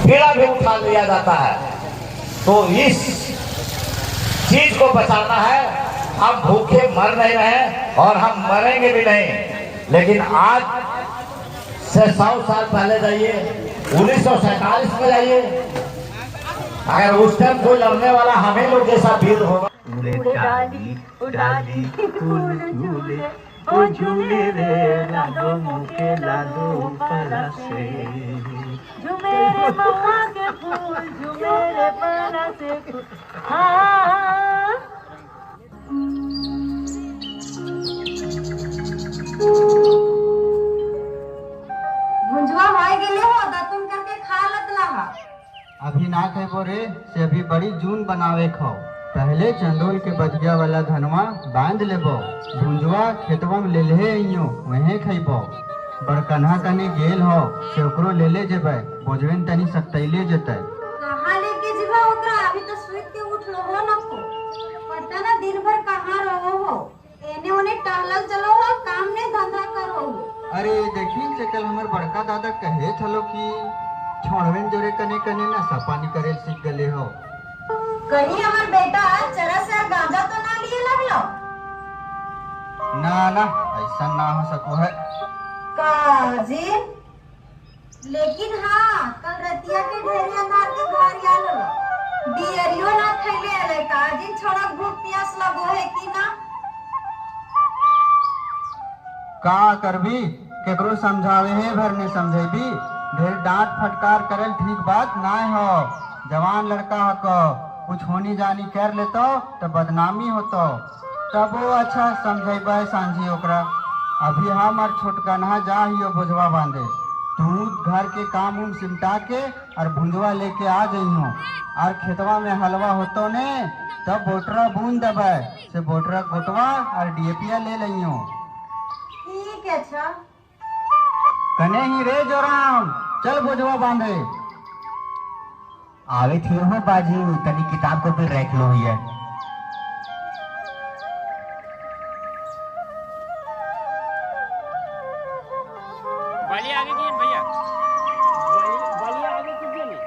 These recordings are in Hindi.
बीड़ा भी उठा लिया जाता है। तो इस चीज को बचाना है। हम भूखे मर नहीं रहे और हम मरेंगे भी नहीं। लेकिन आज से 100 साल पहले जाइए, 1947 में जाइए, अगर उस टाइम कोई लड़ने वाला हमें लोग जैसा वीर होगा। डाली उड़ाली फूल झूले ओ झूले रे लाडो मुके लाडो परसे झूमे रे महुआ के फूल झूमे रे परसे हाँ भुंजवा होए गेले हो दातुन करके खा लत लहा। अभी ना कहबो रे से अभी बड़ी जून बनावे खो। पहले चंदोल के बजिया वाला धनवा बांध लेबो, भुंजवा खेतवा में ले ले अइयो वहीं खइबो। बड़कन्हा कने गेल हो से ओकरो ले ले जेबै, बोझवेन तनी सकतैले जेतै। कहाँ लेके जीवा ओकरा? अभी तो सुइत के उठ लो हो नको। पता ना दिन भर कहाँ रहो हो, एने ओने टहलल चलो हो, काम ने धंधा करो हो। अरे देखी चकल हमर बड़का दादा कहे थलो कि छोड़वेन जोरे कने कने नशा पानी करे सीख गले हो। कहीं हमार बेटा चरस या गांजा तो ना लिए लगलो? ना ना ऐसा ना हो सको है। काजी लेकिन हाँ कल रतिया के ढेरी अंधार के घर आलो डियरियो ना खैले आले। काजी छोड़ा भूख प्यास लगो है कि ना? का करबी केकरो समझावे है भर ने समझेबी। ढेर डांट फटकार करल ठीक बात ना हो। जवान लड़का हको कुछ होनी जानी कर लेतो तो बदनामी होतो, तब वो अच्छा समझेबे सांझी ओकरा। अभी हम और छोटकन्हा जा हियो बोझवा बांधे, तू घर के काम उम सिमटा के और भुंजवा लेके आ जइहो। और खेतवा में हलवा होतो ने तब बोटरा बूंद दबे से बोटरा गोटवा और डीएपिया ले लियो। ठीक है अच्छा। कने ही रे जोराम चल बोझवा बांधे। आवे थे हो बाजी तनी किताब को भी रख लो ये। बाली आगे दिए भैया, बाली आगे कीजिए नहीं।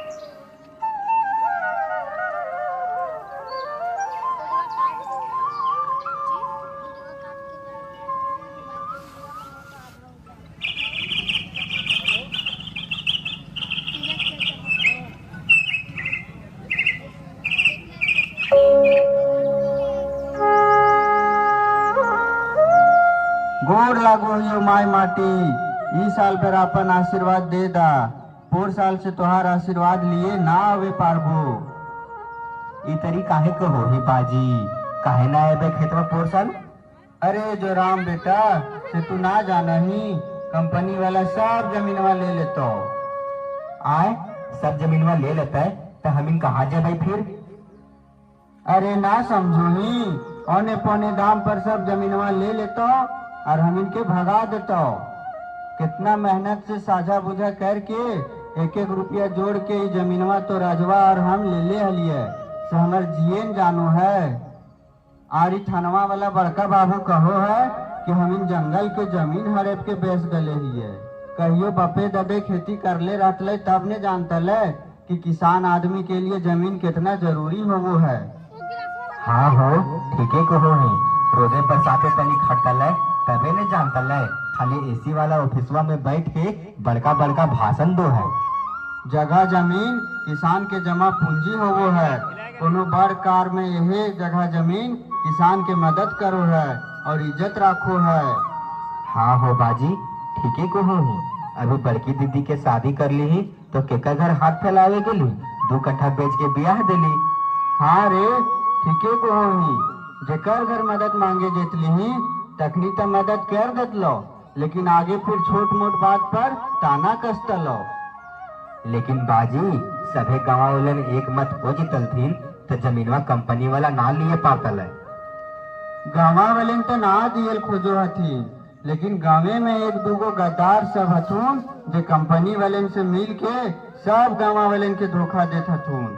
गोड़ लागो हियो माय माटी, ई साल पर अपन आशीर्वाद दे दा। पोर साल से तोहार आशीर्वाद लिए ना आवे पारबो। ई तरी काहे को हो ही बाजी, काहे ना आवे खेत में पोर साल? अरे जो राम बेटा से तू ना जाना ही, कंपनी वाला सब जमीनवा ले लेतो। आए सब जमीनवा ले लेता है तो हम इन कहाँ जाए फिर? अरे ना समझो ही, औने पौने दाम पर सब जमीनवा ले लेतो और हम इनके भगा देतो। कितना मेहनत से साझा बुझा करके एक एक रुपया जोड़ के ये जमीनवा तो राजवा और हम ले हलिए से हमर जियन जानो है। आरी थानवा वाला बड़का बाबू कहो है कि हम इन जंगल के जमीन हड़प के बेच गले हिए। कहियो बपे दबे खेती कर ले रट ले तब ने जानता ले कि किसान आदमी के लिए जमीन कितना जरूरी हो वो है। हाँ हो ठीक है को हो ही, रोजे बरसाते तनी खटल है तबे ने जानता ले। खाली एसी वाला ऑफिसवा में बैठ के बड़का बड़का भाषण दो है। जगह जमीन किसान के जमा पूंजी हो वो है। कोनो बड़ कार में यही जगह जमीन किसान के मदद करो है और इज्जत रखो है। हाँ हो बाजी ठीक है को हो ही। अभी बड़की दीदी के शादी कर ली ही तो केका घर हाथ फैलावे गेली, 2 कट्ठा बेच के ब्याह दिली। हाँ रे ठीके को हो ही, जेकर घर मदद मांगे जेतली ही तखनी तो मदद कर देत लो, लेकिन आगे फिर छोट मोट बात पर ताना कसत लो। लेकिन बाजी सभे गाँव वालन एक मत हो जितल थी तो जमीनवा कंपनी वाला ना लिए पातल है। गाँव वालन तो ना दियल खोजो हथी, लेकिन गाँवे में 1-2 गद्दार सब हथुन जो कंपनी वालन से मिल के सब गाँव वालन के धोखा देत हथुन।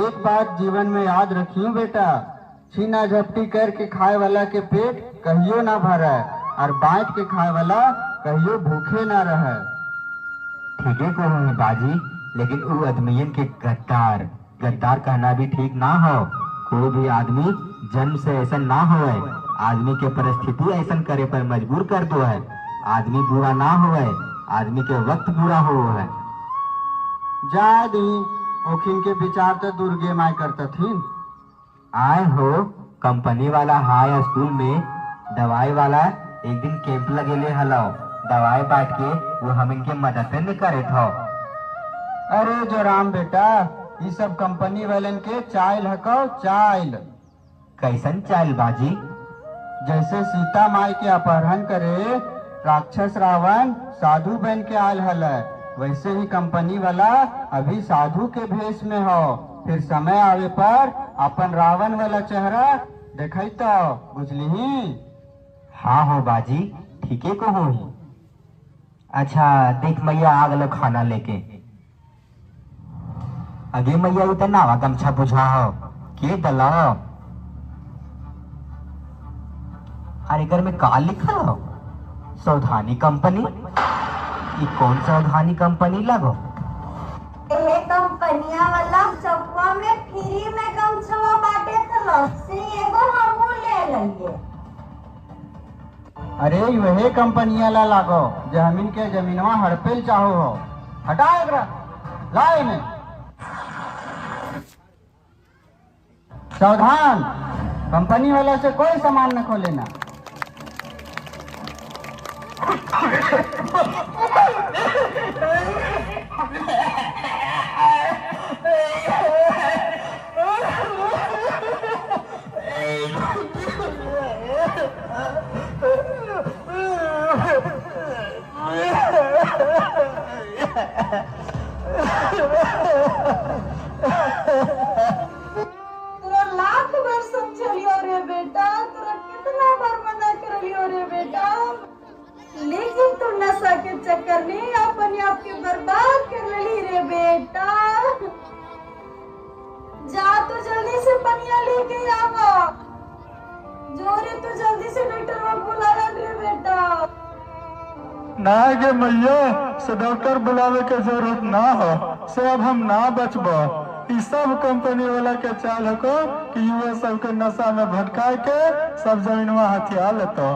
एक बात जीवन में याद रखियो बेटा, छीना झपटी करके खाए वाला के पेट कहियो ना भरे और बांट के खाए वाला कहियो भूखे ना रहे। ठीक है को बाजी लेकिन वो आदमियन के गद्दार गद्दार कहना भी ठीक ना हो। कोई भी आदमी जन्म से ऐसा ना हो, आदमी के परिस्थिति ऐसा करे पर मजबूर कर दो है। आदमी बुरा ना हो, आदमी के वक्त बुरा हो है। जा दी ओखिन के विचार तो दुर्गे माय करता थी। आए हो कंपनी वाला हाई स्कूल में दवाई वाला एक दिन कैंप लगेले हलो, दवाई बांट के वो हम इनके मदद नहीं करे थो। अरे जो राम बेटा, ये सब कंपनी वालन के चाइल हको चाइल। कैसन चाइल बाजी? जैसे सीता माई के अपहरण करे राक्षस रावण साधु बन के आयल हल, वैसे ही कंपनी वाला अभी साधु के भेष में हो। फिर समय आवे पर अपन रावण वाला चेहरा देखई तो बुझली। हाँ हो बाजी, ठीके को हो ही। अच्छा देख मैया आ गलो खाना लेके। अगे मैया उतना गमछा बुझा हो के दलाओ। अरे घर में का लिखा हो? सावधानी कंपनी। ये कौन सावधानी कंपनी लगो? ये कंपनिया वाला चौकवा में फ्री में गमछवा बांटे तो से एगो हमहू ले लइए। अरे वही कंपनिया ला लागो जमीन के जमीनवा हड़पेल चाहो हो। हटा एकरा लाए में। सावधान, कंपनी वाला से कोई सामान न खोलेना। तोरा लाख बार समझलियो रे बेटा, तोरा कितना बार मना करलियो रे बेटा, लेकिन तू नशा के चक्कर में अपने आप के बर्बाद कर लेली रे बेटा। जा तो जल्दी से पनिया लेके आवा। जोरे तो जल्दी से डॉक्टर को बुलाया रे बेटा। ना गे मैया, से डॉक्टर बुलावे के जरूरत ना हो, से अब हम ना बचबो। ई सब कंपनी वाला के चाल हको कि युवा सबके नशा में भटका के सब जमीनवा हथिया लेतो।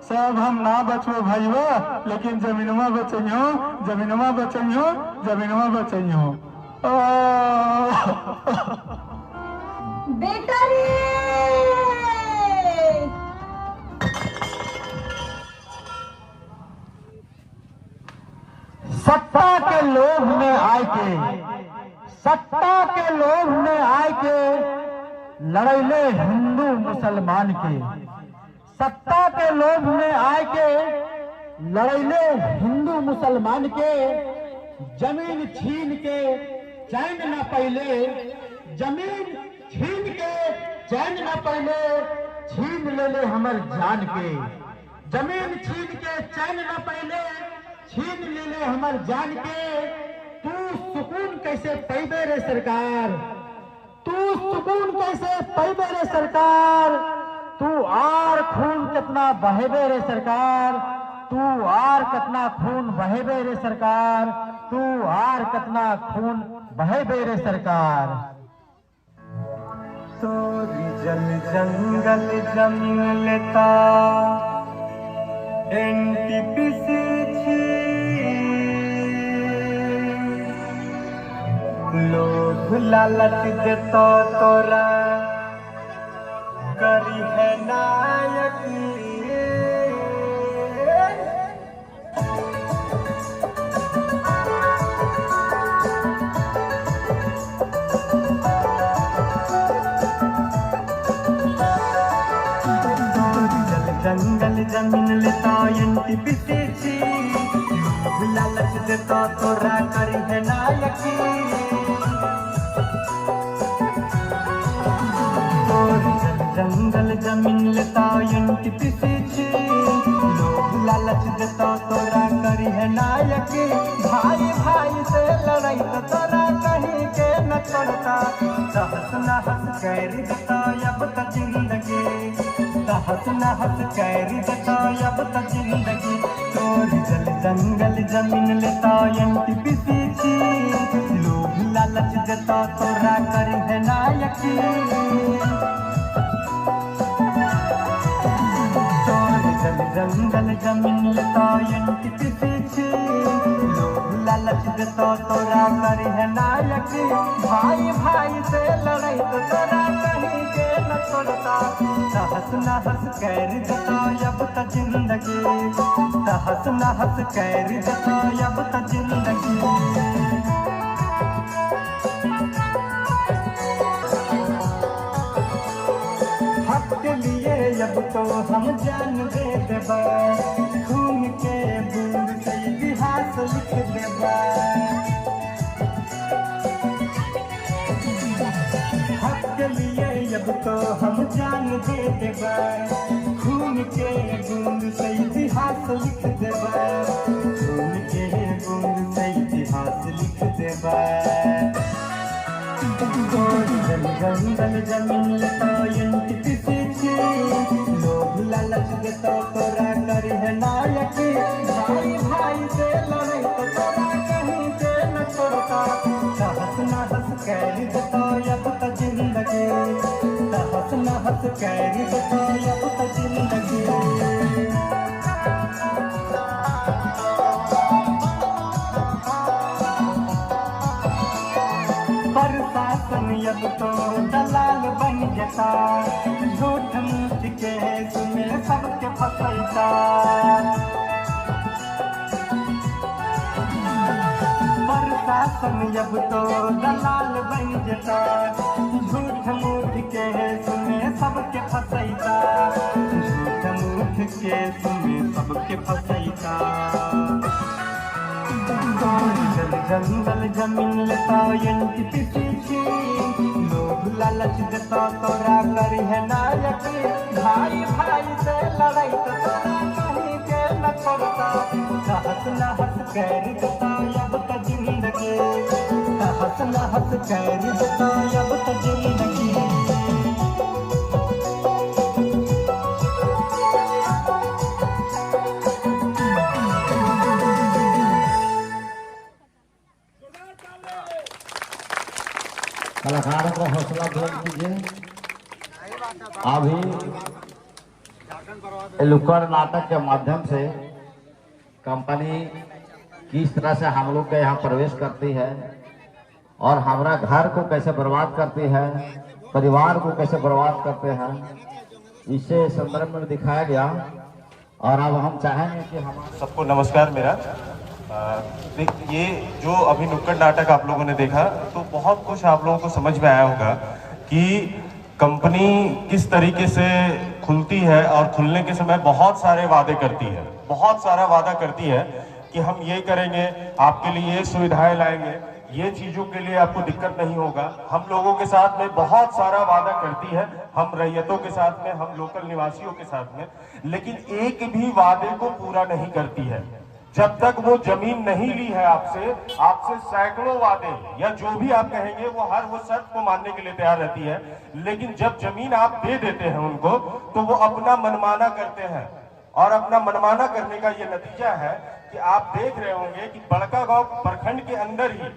से अब हम ना बचबो भैया, लेकिन जमीनवा बचइयो, जमीनवा बचइयो, जमीनवा बचइयो। बेटा रे सत्ता के लोभ में आए के, सत्ता के लोभ में आए के लड़ैले हिंदू मुसलमान के, सत्ता के लोभ में आए के लड़ैले हिंदू मुसलमान के। जमीन छीन के चैन न पहले, जमीन छीन के चैन न पहले, छीन ले ले हमर जान के। जमीन छीन के चैन न पहले, छीन ले ले हमर जान के। तू सुकून कैसे पैबे रे सरकार, तू सुकून कैसे पैबे रे सरकार। तू आर खून कितना बहेबे रे सरकार, तू आर कितना खून बहेबे रे सरकार, तू आर कितना खून बहेबे रे सरकार। तोरी जल जंगल जमीन लेता एनटीपीसी लोभ लालच देता तोरा करी है नायक। जंगल जमीन लेता एनटीपीसी लोभ लालच देता तोरा करी है नायकी। जंगल जमीन लेता एनटीपीसी लोभ लालच देता तोरा करी है नायकी। भाई भाई से लड़ाई तो तोरा कहीं के न छोड़ता, सहस नहस कैरी देता अब तक जिंदगी, सहस नहस कैरी देता अब तक जिंदगी। तोरी जल जंगल जमीन लेता एनटीपीसी देता तोरा करी है ना यकीन। तोर जंगल जमीन लेता इनकी पीछे लोग लालच देता तोरा करी है ना यकीन। भाई भाई से लड़ाई तो तोरा कहीं के न छोड़ता। हंस न हंस कर देता अब तक जिंदगी, हंस न हंस कर देता अब तक जिंदगी। हक के लिए अब तो हम जान दे देबा, खून के बूंद से इतिहास लिख देबा। हक के लिए अब तो हम जान दे देबा, खून के बूंद से इतिहास लिख देबा, खून के बूंद से इतिहास लिख देबा। जंगल जमीन लेता इनकी पीछे लोग लालच देता तोरा करी है ना यकीन। भाई भाई से लड़ाई तो तोरा कहीं से न छोड़ता। हंस न हंस कर देता अब तक जिंदगी, हंस न हंस कर देता अब तक जिंदगी। प्रशासन अब तो दलाल बन जाता, झूठ मूठ के सुने सबके फंसैता। प्रशासन अब तो दलाल बन जाता, झूठ मूठ के सुने सबके फंसैता, झूठ मूठ के सुने सबके फंसैता। जंगल जमीन लेता इनकी पीछे लोग लालच देता तोरा करी है ना यकीन। भाई भाई से लड़ाई तो तोरा कहीं के न छोड़ता। हंस न हंस कर देता अब तक जिंदगी, हंस न हंस कर देता अब तक जिंदगी। कलाकारों को हौसला बुलंद कीजिए। अभी नुक्कड़ नाटक के माध्यम से कंपनी किस तरह से हम लोग के यहाँ प्रवेश करती है और हमारा घर को कैसे बर्बाद करती है, परिवार को कैसे बर्बाद करते हैं, इसे संदर्भ में दिखाया गया। और अब हम चाहेंगे कि हमारे सबको नमस्कार मेरा। ये जो अभी नुक्कड़ नाटक आप लोगों ने देखा तो बहुत कुछ आप लोगों को समझ में आया होगा कि कंपनी किस तरीके से खुलती है और खुलने के समय बहुत सारे वादे करती है, बहुत सारा वादा करती है कि हम ये करेंगे, आपके लिए ये सुविधाएं लाएंगे, ये चीजों के लिए आपको दिक्कत नहीं होगा। हम लोगों के साथ में बहुत सारा वादा करती है, हम रैयतों के साथ में, हम लोकल निवासियों के साथ में, लेकिन एक भी वादे को पूरा नहीं करती है। जब तक वो जमीन नहीं ली है आपसे सैकड़ों वादे या जो भी आप कहेंगे वो शर्त को मानने के लिए तैयार रहती है, लेकिन जब जमीन आप दे देते हैं उनको तो वो अपना मनमाना करते हैं। और अपना मनमाना करने का ये नतीजा है कि आप देख रहे होंगे कि बड़कागांव प्रखंड के अंदर ही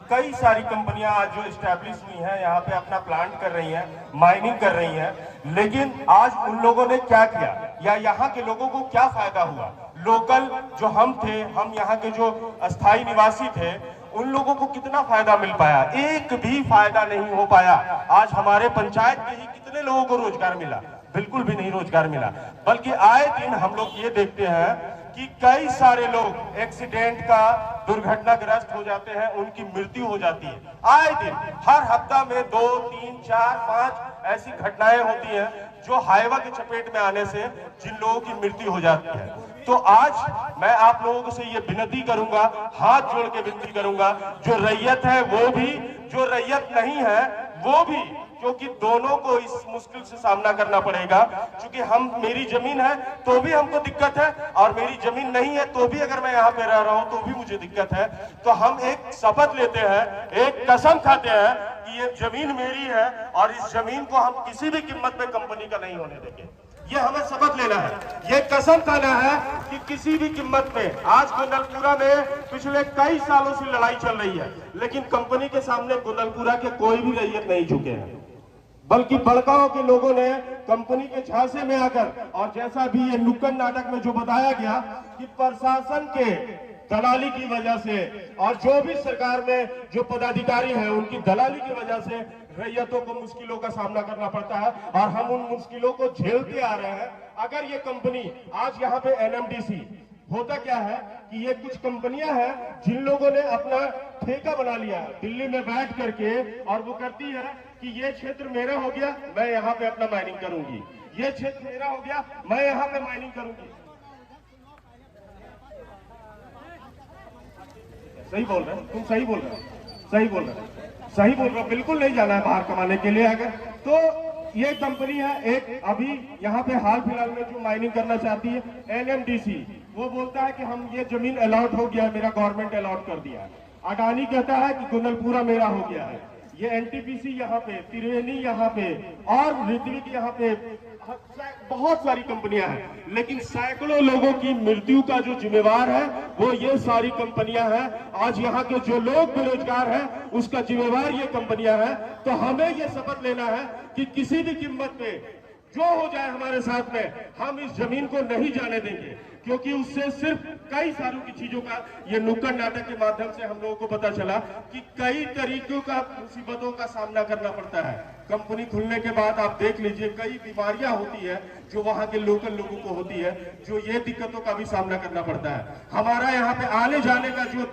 कई सारी कंपनियां आज जो स्टैब्लिश हुई हैं, यहाँ पे अपना प्लांट कर रही हैं, माइनिंग कर रही हैं, लेकिन आज उन लोगों ने क्या किया या यहाँ के लोगों को क्या फायदा हुआ। लोकल जो हम थे, हम यहाँ के जो अस्थायी निवासी थे, उन लोगों को कितना फायदा मिल पाया? एक भी फायदा नहीं हो पाया। आज हमारे पंचायत के ही कितने लोगों को रोजगार मिला? बिल्कुल भी नहीं रोजगार मिला। बल्कि आए दिन हम लोग ये देखते हैं कि कई सारे लोग एक्सीडेंट का दुर्घटनाग्रस्त हो जाते हैं, उनकी मृत्यु हो जाती है। आए दिन हर हफ्ता में 2, 3, 4, 5 ऐसी घटनाएं होती हैं जो हाइवा के चपेट में आने से जिन लोगों की मृत्यु हो जाती है। तो आज मैं आप लोगों से ये विनती करूंगा, हाथ जोड़ के विनती करूंगा, जो रैयत है वो भी, जो रैयत नहीं है वो भी, क्योंकि दोनों को इस मुश्किल से सामना करना पड़ेगा। क्योंकि मेरी जमीन है तो भी हमको दिक्कत है, और मेरी जमीन नहीं है तो भी अगर मैं यहाँ पे रह रहा हूँ तो भी मुझे दिक्कत है। तो हम एक शपथ लेते हैं, एक कसम खाते हैं कि ये जमीन मेरी है और इस जमीन को हम किसी भी कीमत पे कंपनी का नहीं होने देंगे। ये हमें सबक लेना है, ये कसम खाना है कि किसी भी कीमत में। आज कुंदलपुरा में पिछले कई सालों से लड़ाई चल रही है, लेकिन कंपनी के सामने कुंदलपुरा के कोई भी रैयत नहीं झुके हैं, बल्कि बड़काओं के लोगों ने कंपनी के झांसे में आकर, और जैसा भी ये नुक्कड़ नाटक में जो बताया गया कि प्रशासन के दलाली की वजह से और जो भी सरकार में जो पदाधिकारी हैं उनकी दलाली की वजह से रैयतों को मुश्किलों का सामना करना पड़ता है, और हम उन मुश्किलों को झेलते आ रहे हैं। अगर ये कंपनी आज यहाँ पे NMDC, होता क्या है कि ये कुछ कंपनियां हैं जिन लोगों ने अपना ठेका बना लिया है दिल्ली में बैठ करके, और वो करती है कि ये क्षेत्र मेरा हो गया, मैं यहाँ पे अपना माइनिंग करूंगी, ये क्षेत्र मेरा हो गया, मैं यहाँ पे माइनिंग करूंगी। सही बोल रहे हैं, तुम सही बोल रहे हो, सही बोल रहे हो, सही बोल रहे हो। बिल्कुल नहीं जाना है बाहर कमाने के लिए। अगर तो ये कंपनी है एक अभी यहाँ पे हाल फिलहाल में जो माइनिंग करना चाहती है NMDC, वो बोलता है कि हम ये जमीन अलॉट हो गया है, मेरा गवर्नमेंट अलॉट कर दिया है। अडानी कहता है कि कुंदलपुरा मेरा हो गया है। ये NTPC यहाँ पे, त्रिवेणी यहाँ पे, और ऋत्विक यहाँ पे, बहुत सारी कंपनियां हैं, लेकिन सैकड़ों लोगों की मृत्यु का जो जिम्मेवार है वो ये सारी कंपनियां हैं। आज यहाँ के जो लोग बेरोजगार हैं उसका जिम्मेवार ये कंपनियां हैं। तो हमें ये शपथ लेना है कि किसी भी कीमत पे जो हो जाए हमारे साथ में, हम इस जमीन को नहीं जाने देंगे, क्योंकि उससे सिर्फ कई सारों की चीजों का ये नुक्कड़ नाटक के माध्यम से हम लोगों को पता चला कि कई तरीकों का मुसीबतों का सामना करना पड़ता है। कंपनी खुलने के बाद आप देख लीजिए कई बीमारियां होती है जो वहां के लोकल लोगों को होती है, जो ये दिक्कतों का भी सामना करना पड़ता है। हमारा यहाँ पे आने जाने का जो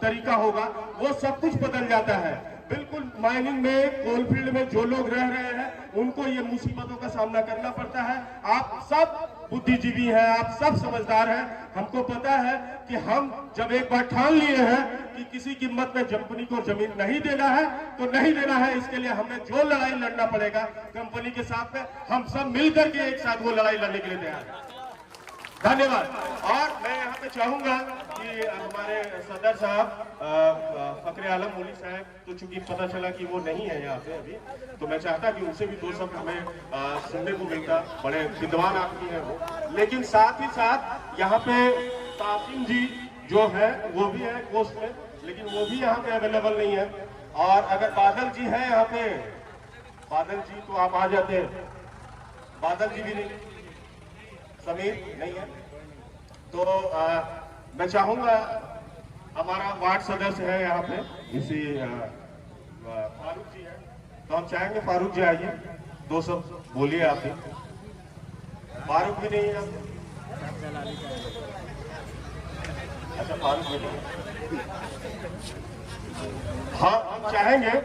तरीका होगा वो सब कुछ बदल जाता है। बिल्कुल माइनिंग में, कोलफील्ड में जो लोग रह रहे हैं उनको ये मुसीबतों का सामना करना पड़ता है। आप सब बुद्धिजीवी हैं, आप सब समझदार हैं, हमको पता है कि हम जब एक बार ठान लिए हैं कि किसी कीमत में कंपनी को जमीन नहीं देना है तो नहीं देना है। इसके लिए हमें जो लड़ाई लड़ना पड़ेगा कंपनी के साथ में, हम सब मिलकर के एक साथ वो लड़ाई लड़ने के लिए तैयार हैं। धन्यवाद। और मैं यहाँ पे चाहूंगा कि हमारे सदर साहब फखरे आलम मोली साहब, तो चूंकि पता चला कि वो नहीं है यहाँ पे अभी, तो मैं चाहता कि उनसे भी दो शब्द हमें सुनने को मिलता। बड़े विद्वान आदमी है वो, लेकिन साथ ही साथ यहाँ पे तासिम जी जो है वो भी है कोस्ट में, लेकिन वो भी यहाँ पे अवेलेबल नहीं है। और अगर बादल जी है यहाँ पे, बादल जी तो आप आ जाते हैं, बादल जी भी नहीं, समीर नहीं है, तो मैं चाहूंगा हमारा वार्ड सदस्य है यहाँ पे इसी फारूक जी है, तो हम चाहेंगे फारूक जी आइए, दो शब्द बोलिए आप भी। फारूक भी नहीं है, अच्छा फारूक भी नहीं है। हाँ हम चाहेंगे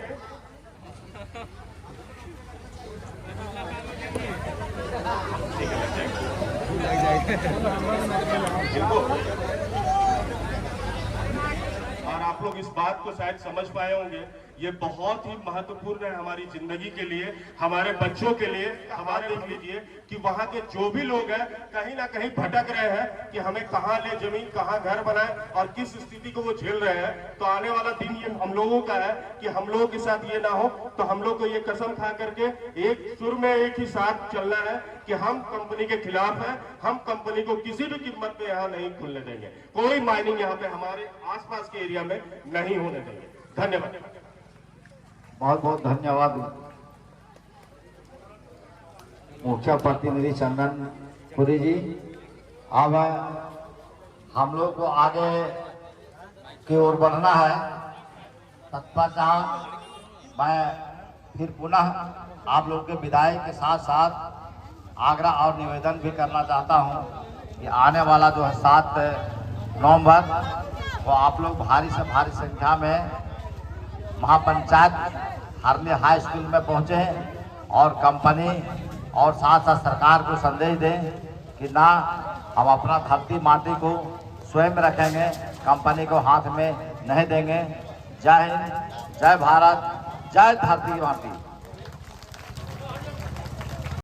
और आप लोग इस बात को शायद समझ पाए होंगे, ये बहुत ही महत्वपूर्ण है हमारी जिंदगी के लिए, हमारे बच्चों के लिए। हमारे देख लीजिए कि वहाँ के जो भी लोग हैं कहीं ना कहीं भटक रहे हैं कि हमें कहाँ ले जमीन, कहाँ घर बनाए, और किस स्थिति को वो झेल रहे हैं। तो आने वाला दिन ये हम लोगों का है कि हम लोगों के साथ ये ना हो। तो हम लोग को ये कसम खा करके एक सुर में एक ही साथ चलना है कि हम कंपनी के खिलाफ हैं, हम कंपनी को किसी भी कीमत पे यहाँ नहीं खुलने देंगे, कोई माइनिंग यहाँ पे हमारे आसपास के एरिया में नहीं होने देंगे। धन्यवाद। बहुत बहुत धन्यवाद मुख्य प्रतिनिधि चंदन पुरी जी। अब हम लोग को आगे की ओर बढ़ना है। तत्पश्चात मैं फिर पुनः आप लोग के विदाई के साथ साथ आग्रह और निवेदन भी करना चाहता हूं कि आने वाला जो है 7 नवंबर वो आप लोग भारी से भारी संख्या में महापंचायत हार्ले हाई स्कूल में पहुंचे और कंपनी और साथ साथ सरकार को संदेश दें कि ना हम अपना धरती माटी को स्वयं रखेंगे, कंपनी को हाथ में नहीं देंगे। जय हिंद, जय भारत, जय धरती माटी।